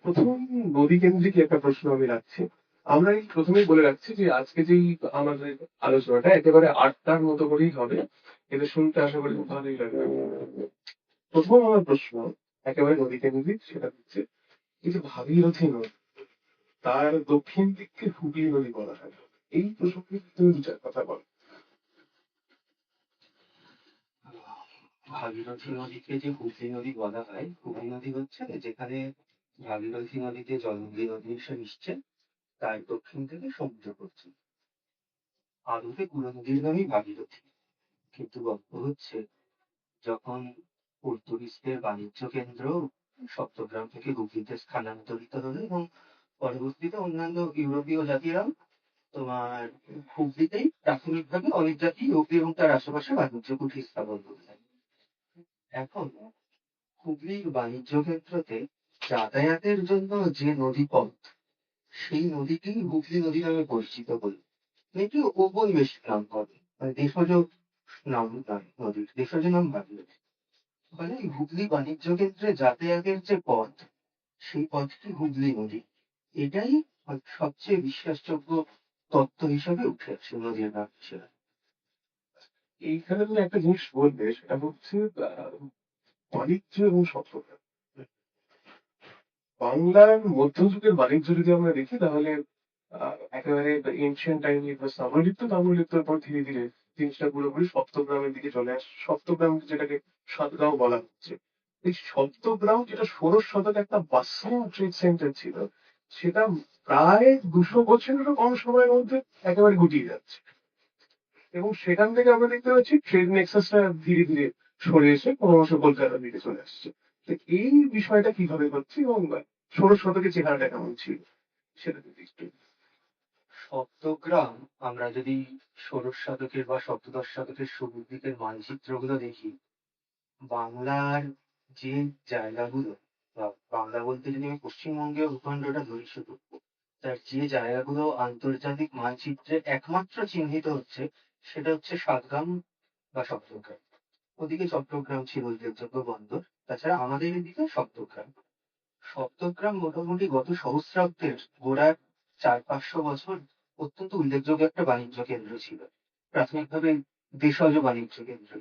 প্রথম নদী কেন্দ্রিক একটা প্রশ্ন আমি রাখছি। আমরা এই প্রথমেই বলে রাখছি যে আজকে যেই আমাদের আলোচনাটা একেবারে আড্ডার মতো করেই হবে। এটা শুনতে আশা করি খুব ভালোই লাগবে। প্রথম আমার প্রশ্ন একেবারে নদী কেন্দ্রিক, সেটা হচ্ছে এই যে ভাগীরথী নদী, তার দক্ষিণ দিককে হুগলি নদী বলা হয়। এই প্রসঙ্গে তুমি দু চার কথা বল। ভাগীরথী নদীকে যে হুগলি নদী বলা হয়, হুগলি নদী হচ্ছে যেখানে ভাগীরথী নদীতে জলন্ধি নদী এসে মিশছে, তার দক্ষিণ থেকে সমুদ্র পড়ছে। আদতে পুরো নদীর নামই ভাগীরথী। কিন্তু গল্প হচ্ছে, যখন পর্তুগিজদের বাণিজ্য কেন্দ্র সপ্তগ্রাম থেকে হুগলিতে স্থানান্তরিত হলো এবং পরবর্তীতে অন্যান্য ইউরোপীয় জাতিরাও তোমার হুগলিতেই প্রাথমিকভাবে অনেক জাতি হুগলি এবং তার আশেপাশে বাণিজ্য কুঠি স্থাপন করলেন। এখন হুগলির বাণিজ্য ক্ষেত্রতে যাতায়াতের জন্য যে নদীপথ, সেই নদীটি হুগলি নদী নামে পরিচিত হল। এটি ঔপনিবেশিক নাম হবে, মানে দেশজ নাম নয়, নদীর দেশজ নাম ভাগীরথী। ফলে এই হুগলি বাণিজ্য ক্ষেত্রে যাতায়াতের যে পথ, সেই পথটি হুগলি নদী। এটাই সবচেয়ে বিশ্বাসযোগ্য তত্ত্ব হিসাবে উঠে আসে নদীর নাম হিসেবে। এইখানে তুমি একটা জিনিস বলবে, সেটা হচ্ছে বাণিজ্য এবং সভ্যতা। বাংলার মধ্যযুগের বাণিজ্য যদি আমরা দেখি তাহলে একেবারে এনশিয়েন্ট টাইম বা সাম্রাজ্য, তাম্রলিপ্তর পর ধীরে ধীরে জিনিসটা পুরোপুরি সপ্তগ্রামের দিকে চলে আসে। সপ্তগ্রাম যেটাকে সাতগাঁও বলা হচ্ছে, এই সপ্তগ্রাম যেটা ষোড়শ শতকে একটা বাসলিং ট্রেড সেন্টার ছিল, সেটা প্রায় 200 বছরেরও কম সময়ের মধ্যে একেবারে গুটিয়ে যাচ্ছে। এবং সেখান থেকে আমরা দেখতে পাচ্ছি ট্রেড নেক্সাসটা ধীরে ধীরে সরে এসে ক্রমশ কলকাতার দিকে চলে আসছে। তো এই বিষয়টা কিভাবে হচ্ছে এবং ষোড়শ শতকের চেহারাটা কেমন ছিল সেটা যদি একটু। সপ্তগ্রাম, আমরা যদি ষোড়শ শতকের বা সপ্তদশ শতকের শুরুর দিকের মানচিত্রগুলো দেখি, বাংলার যে জায়গাগুলো, বা বাংলা বলতে যদি আমি পশ্চিমবঙ্গীয় ভূখণ্ডটা ধরি শুধু, তার যে জায়গাগুলো আন্তর্জাতিক মানচিত্রে একমাত্র চিহ্নিত হচ্ছে, সেটা হচ্ছে সাতগ্রাম বা সপ্তগ্রাম। ওদিকে চট্টগ্রাম ছিল উল্লেখযোগ্য বন্দর, তাছাড়া আমাদের এদিকে সপ্তগ্রাম। সপ্তগ্রাম মোটামুটি গত সহস্রাব্দের গোড়ার 400-500 বছর অত্যন্ত উল্লেখযোগ্য একটা বাণিজ্য কেন্দ্র ছিল। প্রাথমিকভাবে দেশজ বাণিজ্য কেন্দ্র,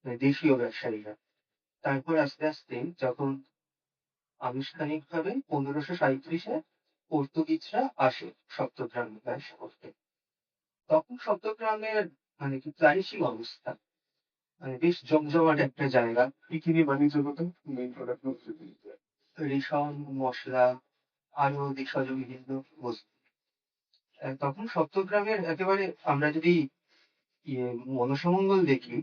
মানে দেশীয় ব্যবসায়ীরা। তারপর আস্তে আস্তে যখন আনুষ্ঠানিকভাবে 1537-এ পর্তুগিজরা আসে চট্টগ্রামে ব্যবসা করতে, তখন চট্টগ্রামের মানে কি ফ্লারিশিং অবস্থা, মানে বেশ জমজমাট একটা জায়গা। কি কি নিয়ে বাণিজ্য হতো, মেইন প্রোডাক্ট? রেশম, মশলা, আরো দেশজ বিভিন্ন বস্তু। তখন চট্টগ্রামের একেবারে, আমরা যদি ইয়ে মনসামঙ্গল দেখি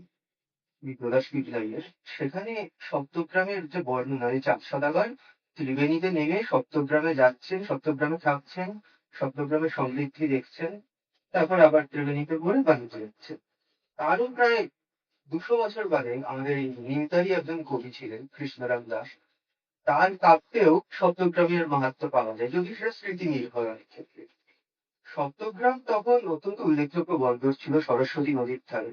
বিপ্রদাস পিপলাইয়ের, সেখানে সপ্তগ্রামের যে বর্ণনা, এই চাঁদ সদাগর ত্রিবেণীতে নেমে সপ্তগ্রামে যাচ্ছেন, সপ্তগ্রামে থাকছেন, সপ্তগ্রামের সমৃদ্ধি দেখছেন, তারপর আবার ত্রিবেণীতে ঘুরে বাণিজ্য যাচ্ছেন। তারও প্রায় 200 বছর বাদে আমাদের এই নিমতারই একজন কবি ছিলেন কৃষ্ণরাম দাস, তার কাব্যেও সপ্তগ্রামের মাহাত্ম্য পাওয়া যায়, যদি সেটা স্মৃতি নির্ভর অনেক ক্ষেত্রে। সপ্তগ্রাম তখন অত্যন্ত উল্লেখযোগ্য বন্দর ছিল সরস্বতী নদীর ধারে।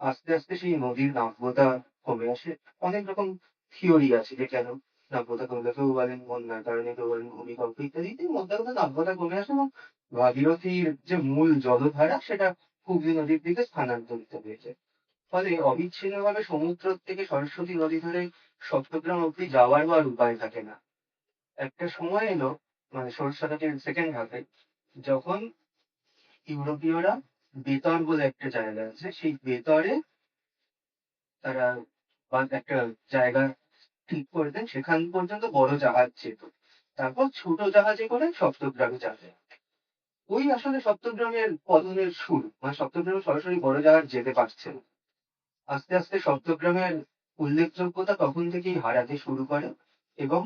আস্তে আস্তে সেই নদীর নাব্যতা কমে আসে। অনেক রকম থিওরি আছে যে কেন নাব্যতা কমে, কেউ বলেন বন্যার কারণে, কেউ বলেন ভূমিকম্প ইত্যাদি। মধ্যে মধ্যে নাব্যতা কমে আসে এবং ভাগীরথীর যে মূল জলধারা, সেটা হুগলি নদীর দিকে স্থানান্তরিত হয়েছে। ফলে অবিচ্ছিন্নভাবে সমুদ্র থেকে সরস্বতী নদী ধরে চট্টগ্রাম অব্দি যাওয়ার আর উপায় থাকে না। একটা সময় এলো, মানে ষোড়শ শতকের সেকেন্ড হাফে, যখন ইউরোপীয়রা বেতর বলে একটা জায়গা আছে, সেই বেতরে তারা বা একটা জায়গা ঠিক করে দেন, সেখান পর্যন্ত বড় জাহাজ যেত। তারপর ছোট জাহাজে করে সপ্তগ্রামে যাবে। ওই আসলে সপ্তগ্রামের পতনের শুরু, মানে সপ্তগ্রামে সরাসরি বড় জাহাজ যেতে পারছে না। আস্তে আস্তে সপ্তগ্রামের উল্লেখযোগ্যতা তখন থেকেই হারাতে শুরু করে এবং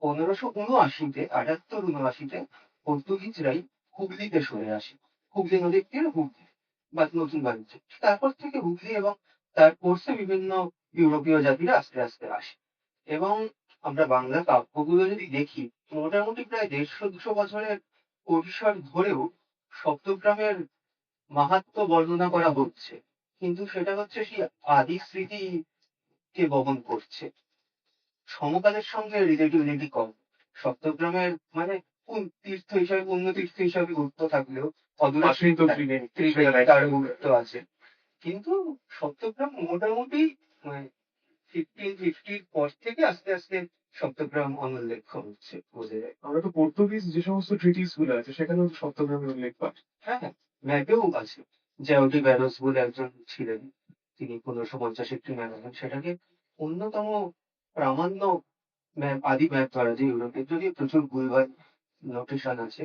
1579-তে, 78-79-তে পর্তুগিজরাই হুগলিতে সরে আসে। হুগলি নদীর তীরে হুগলি বা নতুন বাণিজ্য। তারপর থেকে হুগলি এবং তার কোর্সে বিভিন্ন ইউরোপীয় জাতিরা আস্তে আস্তে আসে। এবং আমরা বাংলা কাব্যগুলো যদি দেখি, মোটামুটি প্রায় 150-200 বছরের পরিসর ধরেও সপ্তগ্রামের মাহাত্ম্য বর্ণনা করা হচ্ছে, কিন্তু সেটা হচ্ছে সেই আদি স্মৃতিকে বহন করছে, সমকালের সঙ্গে রিলেটিভিটি কম। সপ্তগ্রামের মানে তীর্থ হিসাবে, পুণ্যতীর্থ হিসাবে গুরুত্ব থাকলেও অদূরে পাশেই তো ত্রিবেণী ত্রিবেণী তার গুরুত্ব আছে। কিন্তু সপ্তগ্রাম মোটামুটি মানে 1550 পর থেকে আস্তে আস্তে সপ্তগ্রাম অনুল্লেখ্য হচ্ছে বোঝা যায়। আমরা তো পর্তুগিজ যে সমস্ত ট্রিটিস গুলো আছে সেখানেও তো সপ্তগ্রামের উল্লেখ পাই। হ্যাঁ, ম্যাপেও আছে। জ্যাওটি ব্যারোস বলে একজন ছিলেন, তিনি 1550 একটি ম্যাপ আনেন, সেটাকে অন্যতম প্রামাণ্য ম্যাপ, আদি ম্যাপ ধরা যায় ইউরোপের, যদিও প্রচুর ভুলভাল নোটেশন আছে,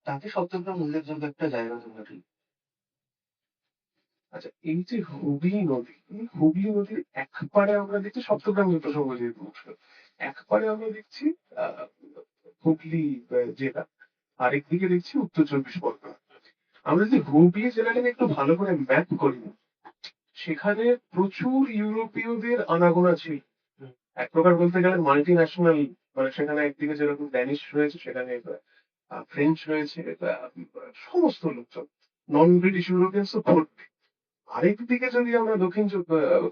তাতে সপ্তগ্রাম উল্লেখযোগ্য একটা জায়গা তোমরা ঠিক। আচ্ছা, এই যে হুগলি নদী, এই হুগলি নদীর একপারে আমরা দেখছি সপ্তগ্রামের প্রসঙ্গ যেহেতু উঠলো, একপারে আমরা দেখছি আহ হুগলি জেলা, আরেকদিকে দেখছি উত্তর চব্বিশ পরগনা। আমরা যদি হুগলি জেলাটাকে একটু ভালো করে ম্যাপ করি, সেখানে প্রচুর ইউরোপীয়দের আনাগোনা ছিল। এক প্রকার বলতে গেলে মাল্টি ন্যাশনাল, মানে সেখানে একদিকে যেরকম ড্যানিশ রয়েছে, সেখানে ফ্রেঞ্চ রয়েছে, সমস্ত লোকজন, নন ব্রিটিশ ইউরোপিয়ান্স তো ভর্তি। আরেকদিকে যদি আমরা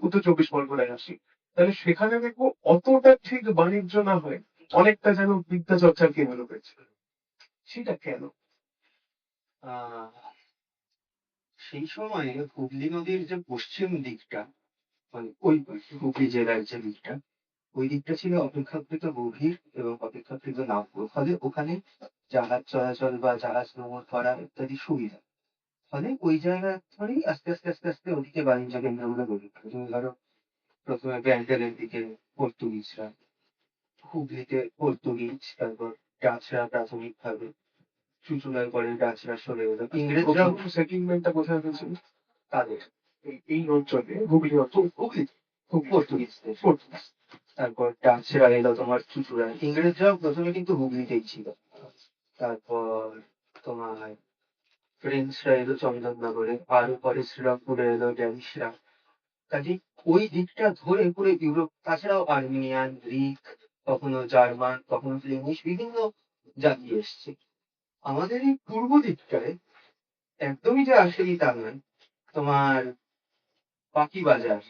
উত্তর চব্বিশ পরগনায় আসি, তাহলে সেখানে দেখবো অতটা ঠিক বাণিজ্য না হয়, অনেকটা যেন বিদ্যা চর্চার কেন্দ্র রয়েছে। সেটা কেন? আহ সেই সময়ে হুগলি নদীর যে পশ্চিম দিকটা, মানে ওই হুগলি জেলার যে দিকটা, ওই দিকটা ছিল অপেক্ষাকৃত গভীর এবং অপেক্ষাকৃত নাব্য, ফলে ওখানে জাহাজ চলাচল বা জাহাজ ভ্রমণ করা ইত্যাদি সুবিধা। ফলে ওই জায়গা ধরেই আস্তে আস্তে আস্তে আস্তে ওদিকে বাণিজ্য কেন্দ্রগুলো গড়ে ওঠে। তুমি ধরো প্রথমে ব্যান্ডেলের দিকে পর্তুগিজরা, হুগলিতে পর্তুগিজ, তারপর ডাচরা প্রাথমিকভাবে, চুঁচুড়ার পরে ডাচরা সরে এলো, ইংরেজরাও প্রথম সেটেলমেন্টটা কোথায় হয়েছিল? তাদের এই অঞ্চলে, হুগলি অঞ্চল, হুগলি হুগলি পর্তুগিজদের, পর্তুগিজ। তারপর ডাচরা এলো তোমার চুঁচুড়ায়। ইংরেজরাও প্রথমে কিন্তু হুগলিতেই ছিল। তারপর তোমার ফ্রেঞ্চরা এলো চন্দননগরে, আর পরে শ্রীরামপুরে এলো ড্যানিশরা। কাজে ওই দিকটা ধরে পুরো ইউরোপ, তাছাড়াও আর্মেনিয়ান, গ্রিক, কখনো জার্মান, কখনো ফ্লেমিশ, বিভিন্ন জাতি এসছে। আমাদের এই পূর্ব দিকটায় একদমই যে আসেনি তা নয়। তোমার পাকি বাজার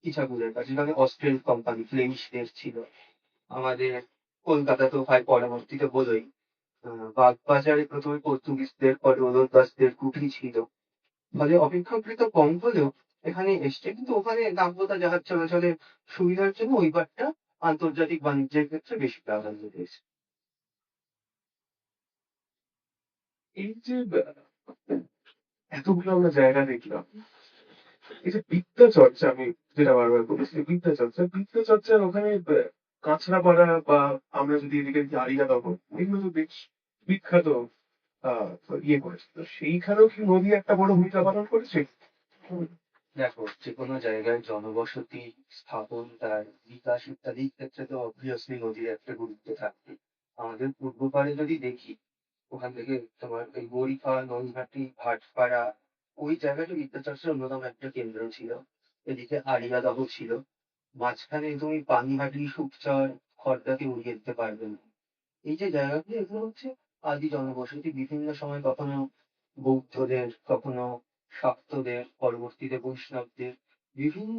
ইছাপুরের কাছে, যেখানে অস্ট্রেল কোম্পানি ফ্লেমিশদের ছিল। আমাদের কলকাতাতেও হয় পরবর্তীতে বলোই, বাগবাজারে প্রথমে পর্তুগিজদের, পরে ওলন্দাজদের কুঠি ছিল। ফলে অপেক্ষাকৃত কম হলেও এখানে এসছে, কিন্তু ওখানে নাব্যতা জাহাজ চলাচলের সুবিধার জন্য ওই পাটটা আন্তর্জাতিক বাণিজ্যের ক্ষেত্রে বেশি প্রাধান্য দিয়েছে। এই যে এতগুলো আমরা জায়গা দেখলাম, এই যে বিদ্যা চর্চা, আমি যেটা বারবার বলেছি, বিদ্যা চর্চার ওখানে কাঁচরাপাড়া বা আমরা যদি এদিকে আরিয়া দমন, এগুলো তো বেশ বিখ্যাত আহ ইয়ে করেছে, তো সেইখানেও কি নদী একটা বড় ভূমিকা পালন করেছে? দেখো, যে কোনো জায়গায় জনবসতি স্থাপন, তার বিকাশ ইত্যাদির ক্ষেত্রে তো অবভিয়াসলি নদীর একটা গুরুত্ব থাকবে। আমাদের পূর্ব পাড়ে যদি দেখি, ওখান থেকে তোমার এই বড়িখা, নলহাটি, ভাটপাড়া, ওই জায়গাটা বিদ্যাচর্চার অন্যতম একটা কেন্দ্র ছিল। এদিকে আড়িয়াদহ ছিল। মাঝখানে তুমি পানিহাটি, সুখচর, খড়দাকে উড়িয়ে দিতে পারবে না। এই যে জায়গাগুলো, এগুলো হচ্ছে আদি জনবসতি। বিভিন্ন সময় কখনো বৌদ্ধদের, কখনো শাক্তদের, পরবর্তীতে বৈষ্ণবদের, বিভিন্ন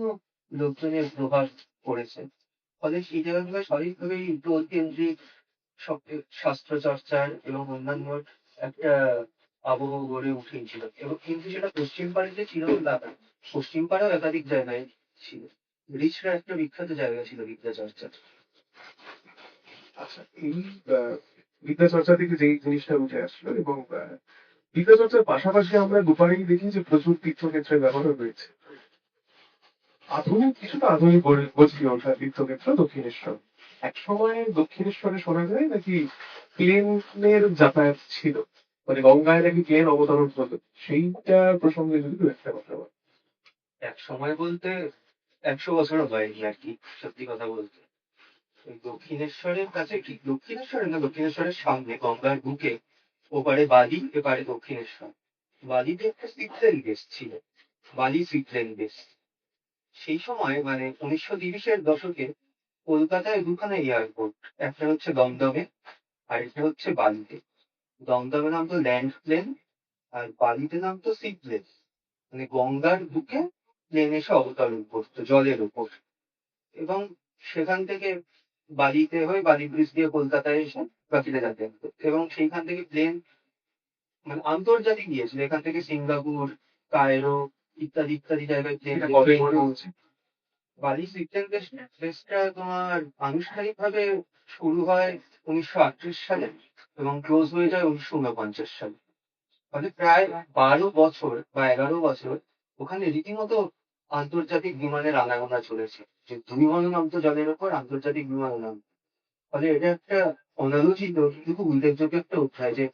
লোকজনের প্রভাব পড়েছে। ফলে সেই জায়গাগুলো স্বাভাবিকভাবেই দোল কেন্দ্রিক শাস্ত্র চর্চার এবং অন্যান্য একটা আবহ গড়ে উঠেছিল। এবং কিন্তু সেটা পশ্চিম পাড়ে যে ছিল তা না। পশ্চিম পাড়েও একাধিক জায়গায় ছিল। রিচরা একটা বিখ্যাত জায়গা ছিল বিদ্যা চর্চার। আচ্ছা, এই বিদ্যা চর্চা থেকে যেই জিনিসটা উঠে আসলো, এবং বিদ্যা চর্চার পাশাপাশি আমরা দুপারেই দেখি যে প্রচুর তীর্থক্ষেত্রের ব্যবহার রয়েছে। কিছুটা আধুনিক গড়ে ওঠা তীর্থক্ষেত্র দক্ষিণেশ্বর। এক সময় দক্ষিণেশ্বরে শোনা যায় নাকি প্লেনের যাতায়াত ছিল, মানে গঙ্গায় নাকি প্লেন অবতরণ হতো, সেইটা প্রসঙ্গে যদি দু একটা কথা বল। এক সময় বলতে 100 বছরও হয়নি আর কি, সত্যি কথা বলতে। ওই দক্ষিণেশ্বরের কাছে, ঠিক দক্ষিণেশ্বরে না, দক্ষিণেশ্বরের সামনে গঙ্গার বুকে, ওপারে বালি, এপারে দক্ষিণেশ্বর। বালিতে একটা সিটলেন বেস ছিল, বালি সিটলেন বেস। সেই সময় মানে 1930-এর দশকে কলকাতায় দুখানা এয়ারপোর্ট, একটা হচ্ছে দমদমে, আর একটা হচ্ছে বালিতে। দমদমে নামতো ল্যান্ড প্লেন, আর বালিতে নামতো সি প্লেন। মানে গঙ্গার বুকে প্লেন এসে অবতরণ করতো জলের উপর। এবং সেখান থেকে বালিতে হয়ে বালি ব্রিজ দিয়ে কলকাতায় এসে বাকিটা যাতায়াত করতো এবং সেইখান থেকে প্লেন মানে আন্তর্জাতিক গিয়েছিল, এখান থেকে সিঙ্গাপুর, কায়রো ইত্যাদি ইত্যাদি জায়গায় প্লেন এটা কবে মনে হচ্ছে? বালি সিস্টেম টেস্টটা তোমার আনুষ্ঠানিকভাবে শুরু হয় 1938 সালে এবং ক্লোজ হয়ে যায় 1949 সালে। মানে প্রায় 12 বছর বা 11 বছর ওখানে রীতিমতো আন্তর্জাতিক বিমানের আনাগোনা চলেছে, যে বিমানও নামতো জলের ওপর, আন্তর্জাতিক বিমানও নামতো। ফলে এটা একটা অনালোচিত কিন্তু খুব উল্লেখযোগ্য একটা অধ্যায় যে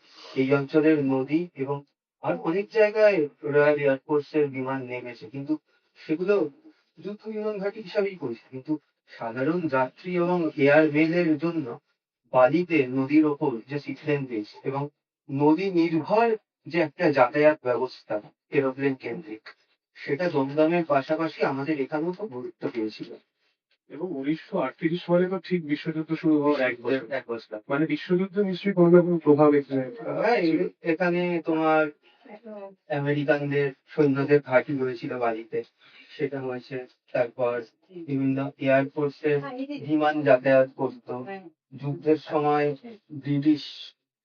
এই অঞ্চলের নদী এবং আর অনেক জায়গায় রয়্যাল এয়ারফোর্সের বিমান নেমেছে, কিন্তু সেগুলো যুদ্ধ বিমান ঘাঁটি হিসাবেই পরিচিত। কিন্তু সাধারণ যাত্রী এবং এয়ার মেইলের জন্য বালিতে নদীর ওপর যে সিক্সলেন ব্রিজ এবং নদী নির্ভর যে একটা যাতায়াত ব্যবস্থা এরোপ্লেন কেন্দ্রিক, সেটা দমদমের পাশাপাশি আমাদের এখানেও খুব গুরুত্ব পেয়েছিল। এবং 1938 সালে তো ঠিক বিশ্বযুদ্ধ শুরু হওয়ার 1 বছর। 1 বছর মানে বিশ্বযুদ্ধ নিশ্চয়ই কোনো রকম প্রভাব এখানে হ্যাঁ, ছিল। এখানে তোমার আমেরিকানদের সৈন্যদের ঘাঁটি হয়েছিল বালিতে, সেটা হয়েছে। তারপর বিভিন্ন এয়ারফোর্সের বিমান যাতায়াত করতো। যুদ্ধের সময় ব্রিটিশ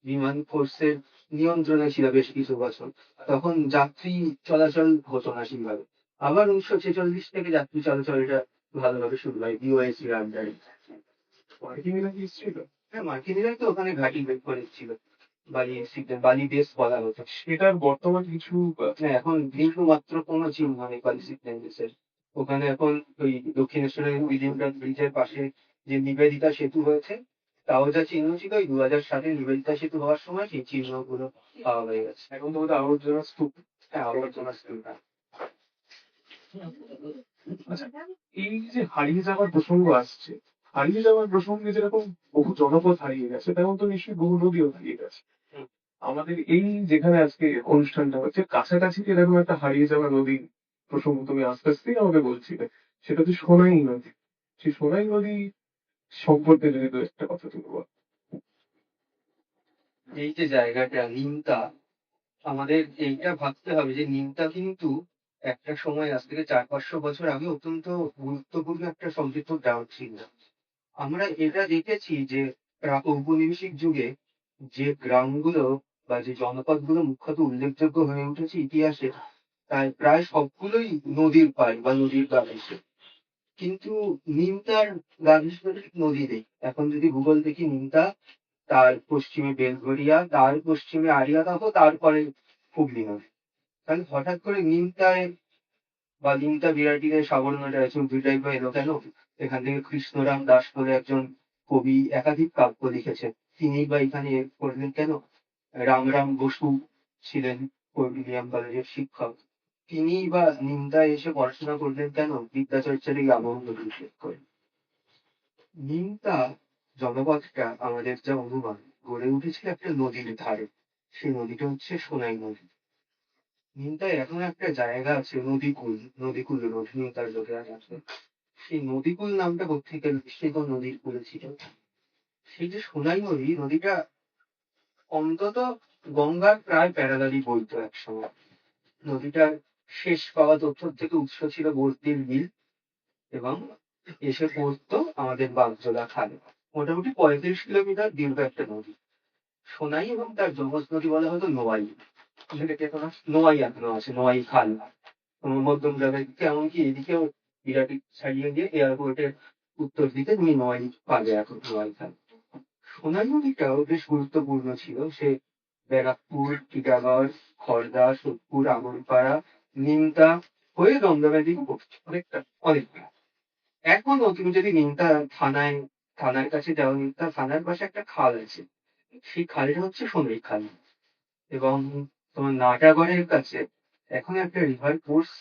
বিমান ফোর্সের নিয়ন্ত্রণে ছিল বেশ কিছু বছর, তখন যাত্রী চলাচল হতো না ঠিকভাবে। আবার 1946 থেকে যাত্রী চলাচলটা ভালোভাবে শুরু হয় ইউএসির আন্ডারে। মার্কিনিরা কি ছিল? হ্যাঁ, মার্কিনিরাই তো ওখানে ঘাঁটি করেছিল, বালি বেস বলা হতো। সেটার বর্তমান কিছু হ্যাঁ, এখন বিন্দু মাত্র কোনো চিহ্ন নেই বালিসিপ্লেন্ডিসের। ওখানে এখন ওই দক্ষিণেশ্বরের উইলিয়ামটন ব্রিজের পাশে যে নিবেদিতা সেতু হয়েছে, তাও যা চিহ্ন ছিল ওই 2007-এ নিবেদিতা সেতু হওয়ার সময় সেই চিহ্নগুলো পাওয়া হয়ে গেছে। এখন তো বোধহয় আবর্জনা স্তূপ। হ্যাঁ, আবর্জনা স্থলটা। আচ্ছা, এই যে হারিয়ে যাওয়ার প্রসঙ্গ আসছে, হারিয়ে যাওয়ার প্রসঙ্গে যেরকম বহু জনপদ হারিয়ে গেছে, তেমন তো নিশ্চয়ই বহু নদীও হারিয়ে গেছে। হুম। আমাদের এই যেখানে আজকে অনুষ্ঠানটা হচ্ছে, কাছাকাছি এরকম একটা হারিয়ে যাওয়া নদীর প্রসঙ্গ তুমি আস্তে আস্তেই আমাকে বলছিলে, সেটা হচ্ছে সোনাই নদী। সেই সোনাই নদী সম্পর্কে যদি দু একটা কথা তুমি বলো। এই যে জায়গাটা নিমতা, আমাদের এইটা ভাবতে হবে যে নিমতা কিন্তু একটা সময় আজ থেকে 400-500 বছর আগে অত্যন্ত গুরুত্বপূর্ণ একটা সমৃদ্ধ গ্রাম ছিল। আমরা এটা দেখেছি যে প্রাক-ঔপনিবেশিক যুগে যে গ্রামগুলো বা যে জনপদগুলো মুখ্যত উল্লেখযোগ্য হয়ে উঠেছে ইতিহাসে, তাই প্রায় সবগুলোই নদীর পাড় বা নদীর গা ঘেঁষে। কিন্তু নিমতার গা ঘেঁষে ঠিক নদী নেই। এখন যদি ভূগোল দেখি, নিমতা, তার পশ্চিমে বেলঘরিয়া, তার পশ্চিমে আড়িয়াদহ, তারপরে হুগলি নদী। তাহলে হঠাৎ করে নিমতায় বা নিমতা বিরাটিতে সাগর নদী আছে দুইটাই বা এলো কেন? এখান থেকে কৃষ্ণরাম দাস বলে একজন কবি একাধিক কাব্য লিখেছেন, তিনি বা এখানে এ করলেন কেন? রামরাম বসু ছিলেন উইলিয়াম কলেজের শিক্ষক, তিনি বা নিমতায় এসে পড়াশোনা করলেন কেন? বিদ্যাচর্চার এই আবহমান উল্লেখ করে। নিমতা জনপদটা আমাদের যা অনুমান গড়ে উঠেছিল একটা নদীর ধারে, সেই নদীটা হচ্ছে সোনাই নদী। নিমতায় এখন একটা জায়গা আছে নদীকুল, নদীকুল রোড, নিমতার লোকেরা আছে। সেই নদীকুল নামটা কোত্থেকে নিশ্চয়ই কোনো নদীর কূলে ছিল। সেই যে সোনাই নদী, নদীটা অন্তত গঙ্গার প্রায় প্যারালালি বইতো একসময়। নদীটার শেষ পাওয়া তথ্য থেকে উৎস ছিল বর্তির বিল এবং এসে পড়তো আমাদের বাগজোলা খালে। মোটামুটি 35 কিলোমিটার দীর্ঘ একটা নদী। সোনাই এবং তার যমজ নদী বলা হতো নোয়াই। সেটাকে এখন নোয়াই এখনো আছে, নোয়াই খাল। মধ্যমগ্রামের দিকে, এমনকি এদিকেও বিরাটি ছাড়িয়ে গিয়ে এয়ারপোর্টের উত্তর দিকে তুমি নোয়াই পাবে এখন, নোয়াই খাল। সোনাই নদীটাও বেশ গুরুত্বপূর্ণ ছিল। সে ব্যারাকপুর, টিটাগড়, খড়দা, সোদপুর, আমনপাড়া, নিমতা হয়ে দমদমের দিকে পড়ছে অনেকটা, অনেকটা। এখনো তুমি যদি নিমতা থানার কাছে যাও, নিমতা থানার পাশে একটা খাল আছে, সেই খালটা হচ্ছে সোনাই খাল। এবং তোমার নাটাগড়ের কাছে এখন একটা রিভার কোর্স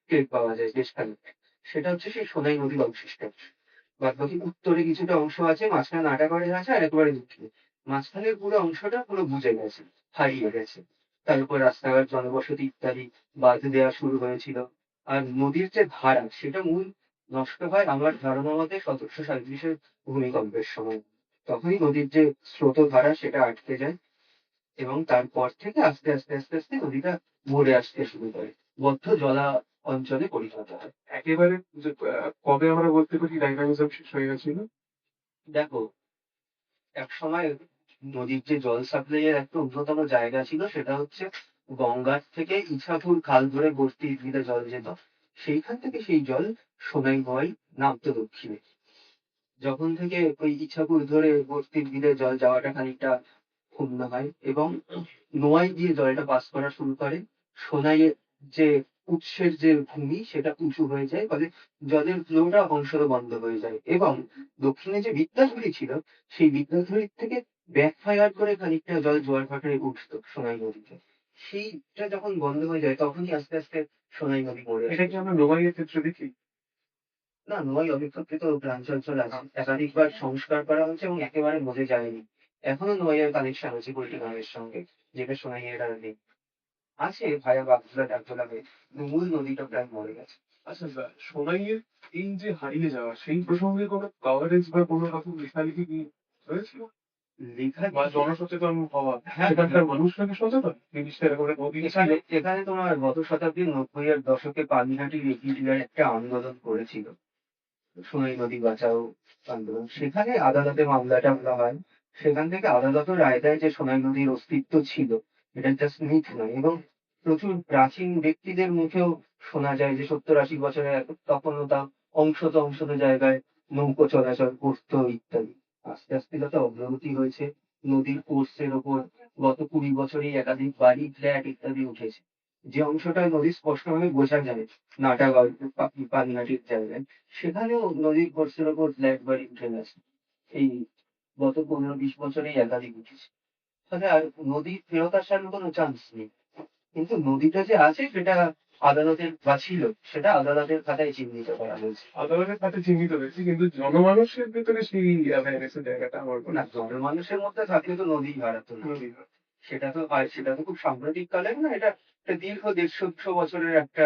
টের পাওয়া যায় বেশ খানিকটা, সেটা হচ্ছে সেই সোনাই নদীর অবশিষ্ট অংশ। বাদ বাকি উত্তরে কিছুটা অংশ আছে, মাঝখানে নাটাগড়ের আছে, আর একেবারে দক্ষিণে মাঝখানের পুরো অংশটা পুরো বুঝে গেছে, হারিয়ে গেছে। তার উপর রাস্তাঘাট, জনবসতি ইত্যাদি বাদ দেওয়া শুরু হয়েছিল। আর নদীর যে ধারা সেটা মূল নষ্ট হয় আমার ধারণা মতে 1737-এর ভূমিকম্পের সময়। তখনই নদীর যে স্রোত ধারা সেটা আটকে যায় এবং তারপর থেকে আস্তে আস্তে আস্তে আস্তে নদীটা ভরে আসতে শুরু করে, বদ্ধ জলা অঞ্চলে পরিণত হয়। একেবারে যে কবে আমরা বলতে পারি ডাইনামিজম শেষ হয়ে গেছিল? দেখো, একসময় নদীর যে জল সাপ্লাই এর একটা অন্যতম জায়গা ছিল সেটা হচ্ছে গঙ্গার থেকে ইছাপুর খাল ধরে বস্তির দিকে জল যেত। সেইখান থেকে সেই জল সোনাইমুড়ি নামতো দক্ষিণে। যখন থেকে ওই ইছাপুর ধরে বস্তির দিকে জল যাওয়াটা খানিকটা ক্ষুণ্ণ হয় এবং নোয়াই দিয়ে জলটা পাস করা শুরু করে, সোনাইয়ের যে উৎসের যে ভূমি সেটা উঁচু হয়ে যায়, ফলে জলের ফ্লোটা অংশত বন্ধ হয়ে যায় এবং দক্ষিণে যে বিদ্যাধরী ছিল সেই বিদ্যাধরীর থেকে ব্যাকফায়ার করে খানিকটা জল জোয়ার ভাটায় উঠতো সোনাই নদীতে। সেইটা যখন বন্ধ হয়ে যায় তখনই আস্তে আস্তে সোনাই নদী মরে এটা আসে। কি আমরা নোয়াইয়ের ক্ষেত্রে দেখি? না, নোয়াই অপেক্ষাকৃত প্রাঞ্চঞ্চল আছে, একাধিকবার সংস্কার করা হয়েছে এবং একেবারে বোঝে যায়নি। এখনো নোয়াইয়ের কানেকশন আছে কুলটি গ্রামের সঙ্গে, যেটা সোনাইয়ের আর নেই। আছে ভায়া বাগদা ডাকতলা হয়ে, কিন্তু মূল নদীটা প্রায় মরে গেছে। আচ্ছা, সোনাইয়ের এই যে হারিয়ে যাওয়া সেই প্রসঙ্গে কোনো কভারেজ বা কোনো রকম লেখালেখি কি হয়েছিল, লেখা বা জনসচেতন হওয়া? হ্যাঁ, সেখানকার মানুষরা কি সচেতন জিনিসটা এরকম একটা নদী ছিল? এখানে এখানে তোমার গত শতাব্দীর ৯০-এর দশকে পানিহাটির এগিয়ে একটা আন্দোলন করেছিল, সোনাই নদী বাঁচাও আন্দোলন। সেখানে আদালতে মামলাটা টামলা হয়। সেখান থেকে আদালতও রায় দেয় যে সোনাই নদীর অস্তিত্ব ছিল, এটা জাস্ট মিথ নয়। এবং প্রচুর প্রাচীন ব্যক্তিদের মুখেও শোনা যায় যে ৭০-৮০ বছরের তখনও তা অংশত অংশত জায়গায় নৌকো চলাচল করতো ইত্যাদি। আস্তে আস্তে যত অগ্রগতি হয়েছে নদীর কোর্সের ওপর গত ২০ বছরেই একাধিক বাড়ি, ফ্ল্যাট ইত্যাদি উঠেছে। যে অংশটায় নদী স্পষ্টভাবে বোঝা যায় নাটাগাঁও পানিহাটির জায়গায়, সেখানেও নদীর কোর্সের ওপর ফ্ল্যাট বাড়ি উঠে গেছে। এই গত ১৫-২০ বছরেই একাধিক উঠেছে। তাহলে আর নদী ফেরত আসার কোনো চান্স নেই। কিন্তু নদীটা যে আছে সেটা আদালতের বা ছিল সেটা আদালতের খাতায় চিহ্নিত করা হয়েছে। আদালতের কাছে চিহ্নিত হয়েছে, কিন্তু জনমানুষের ভেতরে সেই অ্যাওয়ারনেসের জায়গাটা আমার মনে না, হয় জনমানুষের মধ্যে থাকলে তো নদী হারাতো না। নদী হয়। সেটা তো খুব সাম্প্রতিক কালের না, এটা একটা দীর্ঘ ১৫০-২০০ বছরের একটা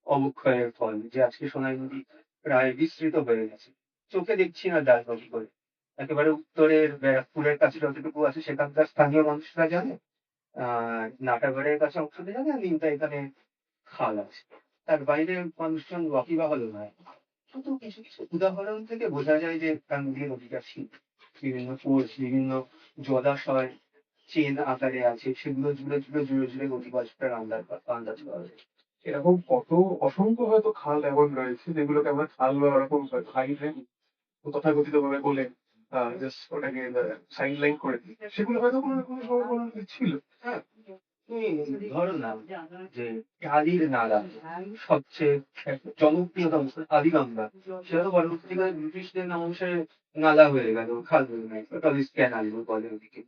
অবক্ষয়ের ফল যে আজকে সোনাই নদী প্রায় বিস্তৃত হয়ে গেছে। চোখে দেখছি না ডাল নদী করে। একেবারে উত্তরের ব্যারাকপুরের কাছে যতটুকু আছে সেখানকার স্থানীয় মানুষরা জানে, নাটাগড়ের কাছে অংশটা জানে, আর নিমতা এখানে খাল আছে। তার বাইরে মানুষজন ওয়াকিবহাল নয়। শুধু কিছু কিছু উদাহরণ থেকে বোঝা যায় যে তার নদীর নদীটা ছিল। বিভিন্ন কোর্স, বিভিন্ন জলাশয় চেন আকারে আছে, সেগুলো জুড়ে নদী বাষ্পের আন্দাজ পাওয়া যায়। এরকম কত অসংখ্য হয়তো খাল এমন রয়েছে যেগুলোকে আমরা খাল বা ওরকম হাই লাইন তথাকথিত ভাবে বলে জাস্ট ওটাকে সাইড লাইন করে দিই, সেগুলো হয়তো কোনো না কোনো সময় কোনো ছিল। হ্যাঁ, তুমি ধরো না যে কালির নালা সবচেয়ে জনপ্রিয়তম আদিগঙ্গা, সেটা তো পরবর্তীকালে ব্রিটিশদের নামাংশে নালা হয়ে গেল, খাল হয়ে গেল, টলিস ক্যানাল বলে ওদিকে।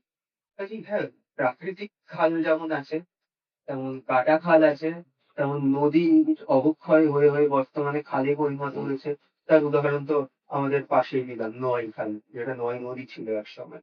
কাজেই হ্যাঁ, প্রাকৃতিক খাল যেমন আছে তেমন কাটা খাল আছে, তেমন নদী অবক্ষয় হয়ে হয়ে বর্তমানে খালে পরিণত হয়েছে। তার উদাহরণ তো আমাদের পাশেই নিলাম নোয়াই খাল, যেটা নোয়াই নদী ছিল এক সময়।